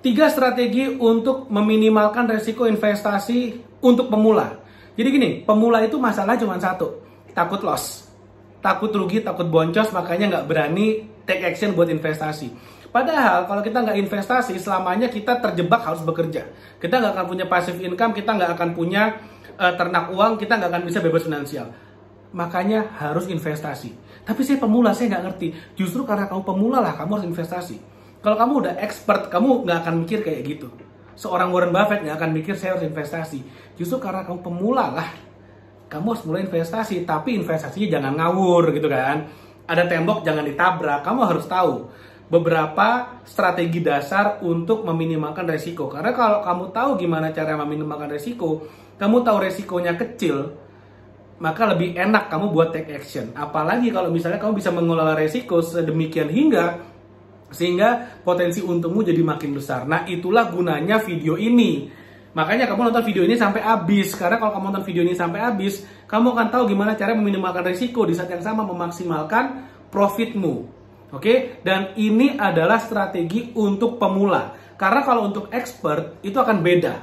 3 strategi untuk meminimalkan resiko investasi untuk pemula. Jadi gini, pemula itu masalah cuma satu, takut loss, takut rugi, takut boncos, makanya nggak berani take action buat investasi. Padahal kalau kita nggak investasi, selamanya kita terjebak harus bekerja. Kita nggak akan punya passive income, kita nggak akan punya ternak uang, kita nggak akan bisa bebas finansial. Makanya harus investasi. Tapi saya pemula, saya nggak ngerti. Justru karena kamu pemula lah, kamu harus investasi. Kalau kamu udah expert, kamu nggak akan mikir kayak gitu. Seorang Warren Buffett nggak akan mikir saya harus investasi. Justru karena kamu pemula lah, kamu harus mulai investasi. Tapi investasinya jangan ngawur gitu kan. Ada tembok jangan ditabrak. Kamu harus tahu beberapa strategi dasar untuk meminimalkan resiko. Karena kalau kamu tahu gimana cara meminimalkan resiko, kamu tahu resikonya kecil, maka lebih enak kamu buat take action. Apalagi kalau misalnya kamu bisa mengelola resiko sedemikian sehingga potensi untungmu jadi makin besar. Nah, itulah gunanya video ini. Makanya kamu nonton video ini sampai habis. Karena kalau kamu nonton video ini sampai habis, kamu akan tahu gimana cara meminimalkan resiko di saat yang sama memaksimalkan profitmu. Oke? Dan ini adalah strategi untuk pemula. Karena kalau untuk expert itu akan beda.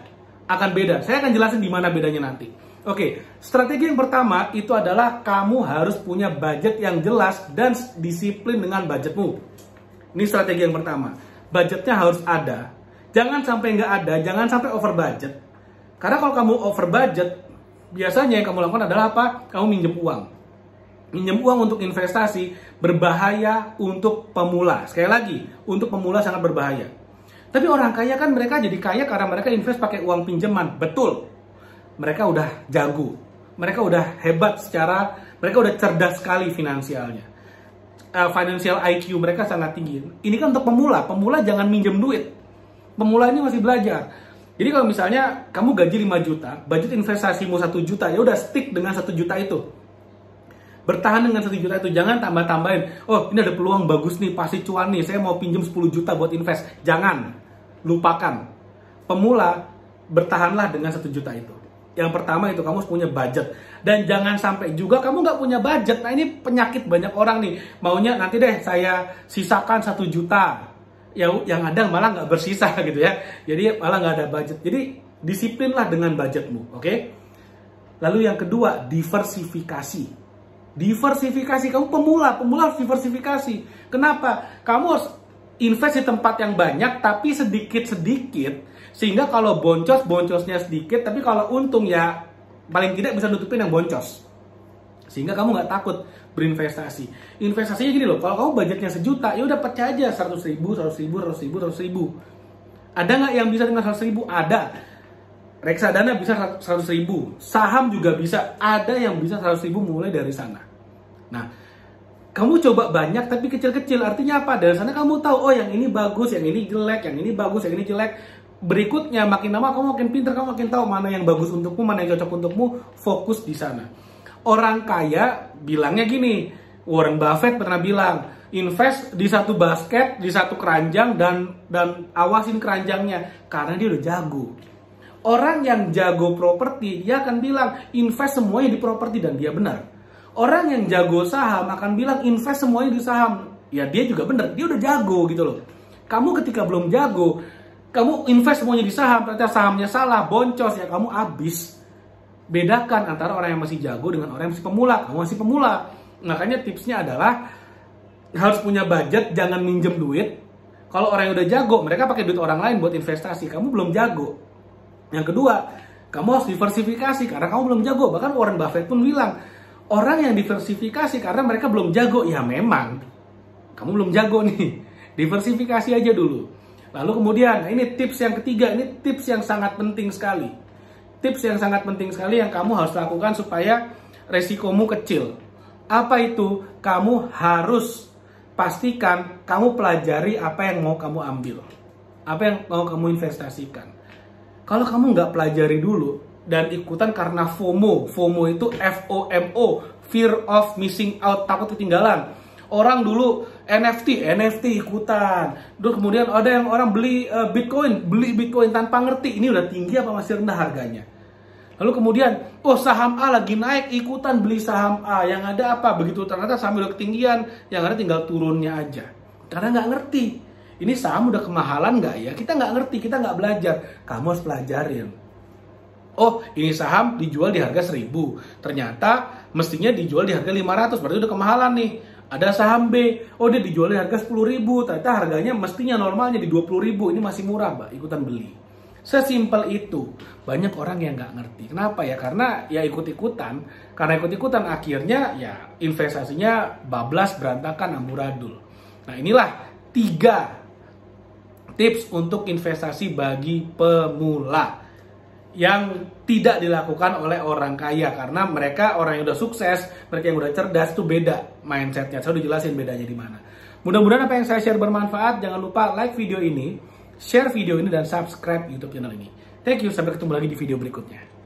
Saya akan jelasin di mana bedanya nanti. Oke, strategi yang pertama itu adalah kamu harus punya budget yang jelas dan disiplin dengan budgetmu. Ini strategi yang pertama. Budgetnya harus ada. Jangan sampai nggak ada, jangan sampai over budget. Karena kalau kamu over budget, biasanya yang kamu lakukan adalah apa? Kamu minjem uang. Minjem uang untuk investasi berbahaya untuk pemula. Sekali lagi, untuk pemula sangat berbahaya. Tapi orang kaya kan mereka jadi kaya karena mereka invest pakai uang pinjaman. Betul. Mereka udah jago. Mereka udah hebat mereka udah cerdas sekali finansialnya. Financial IQ mereka sangat tinggi. Ini kan untuk pemula. Pemula jangan minjem duit. Pemula ini masih belajar. Jadi kalau misalnya kamu gaji 5 juta, budget investasimu 1 juta, ya udah stick dengan 1 juta itu. Bertahan dengan 1 juta itu, jangan tambah-tambahin. Oh, ini ada peluang bagus nih, pasti cuan nih, saya mau pinjam 10 juta buat invest. Jangan. Lupakan. Pemula, bertahanlah dengan 1 juta itu. Yang pertama itu kamu harus punya budget. Dan jangan sampai juga kamu nggak punya budget. Nah ini penyakit banyak orang nih. Maunya nanti deh saya sisakan 1 juta. Yang ada malah nggak bersisa gitu ya. Jadi malah nggak ada budget. Jadi disiplinlah dengan budgetmu. Oke? Lalu yang kedua, diversifikasi. Diversifikasi. Kamu pemula harus diversifikasi. Kenapa? Kamu harus invest di tempat yang banyak tapi sedikit-sedikit. Sehingga kalau boncosnya sedikit, tapi kalau untung ya paling tidak bisa nutupin yang boncos. Sehingga kamu nggak takut berinvestasi. Investasinya gini loh, kalau kamu budgetnya 1 juta, ya udah pecah aja 100 ribu. Ada nggak yang bisa dengan 100 ribu? Ada. Reksadana bisa 100 ribu. Saham juga bisa. Ada yang bisa 100 ribu mulai dari sana. Nah, kamu coba banyak tapi kecil-kecil. Artinya apa? Dari sana kamu tahu, oh yang ini bagus, yang ini jelek, yang ini bagus, yang ini jelek. Berikutnya makin lama kamu makin pintar, kamu makin tahu mana yang bagus untukmu, mana yang cocok untukmu, fokus di sana. Orang kaya bilangnya gini, Warren Buffett pernah bilang, invest di satu basket, di satu keranjang dan awasin keranjangnya karena dia udah jago. Orang yang jago properti, dia akan bilang invest semuanya di properti dan dia benar. Orang yang jago saham akan bilang invest semuanya di saham. Ya dia juga benar, dia udah jago gitu loh. Kamu ketika belum jago, kamu invest semuanya di saham, ternyata sahamnya salah, boncos, ya kamu habis. Bedakan antara orang yang masih jago dengan orang yang masih pemula. Kamu masih pemula. Makanya tipsnya adalah harus punya budget, jangan minjem duit. Kalau orang yang udah jago, mereka pakai duit orang lain buat investasi. Kamu belum jago. Yang kedua, kamu harus diversifikasi karena kamu belum jago. Bahkan Warren Buffett pun bilang, orang yang diversifikasi karena mereka belum jago. Ya memang, kamu belum jago nih. Diversifikasi aja dulu. Lalu kemudian, ini tips yang ketiga, ini tips yang sangat penting sekali. Tips yang sangat penting sekali yang kamu harus lakukan supaya resikomu kecil. Apa itu? Kamu harus pastikan kamu pelajari apa yang mau kamu ambil. Apa yang mau kamu investasikan. Kalau kamu nggak pelajari dulu dan ikutan karena FOMO. FOMO itu FOMO, Fear of Missing Out, takut ketinggalan. Orang dulu NFT ikutan. Terus kemudian ada yang orang beli Bitcoin tanpa ngerti ini udah tinggi apa masih rendah harganya. Lalu kemudian, oh saham A lagi naik, ikutan beli saham A. Yang ada apa? Begitu ternyata saham udah ketinggian, yang ada tinggal turunnya aja. Karena nggak ngerti. ini saham udah kemahalan nggak ya? Kita nggak ngerti, kita nggak belajar. Kamu harus pelajarin. Oh, ini saham dijual di harga 1.000. Ternyata mestinya dijual di harga 500, berarti udah kemahalan nih. Ada saham B, oh dia dijual di harga 10.000, ternyata harganya mestinya normalnya di 20.000, ini masih murah, Mbak, ikutan beli. Sesimpel itu. Banyak orang yang nggak ngerti. Kenapa ya? Karena ya ikut-ikutan. Karena ikut-ikutan akhirnya ya investasinya bablas, berantakan, amburadul. Nah, inilah 3 tips untuk investasi bagi pemula yang tidak dilakukan oleh orang kaya, karena mereka orang yang udah sukses, mereka yang udah cerdas itu beda mindsetnya. Saya udah jelasin bedanya di mana. Mudah-mudahan apa yang saya share bermanfaat. Jangan lupa like video ini, share video ini, dan subscribe YouTube channel ini. Thank you, sampai ketemu lagi di video berikutnya.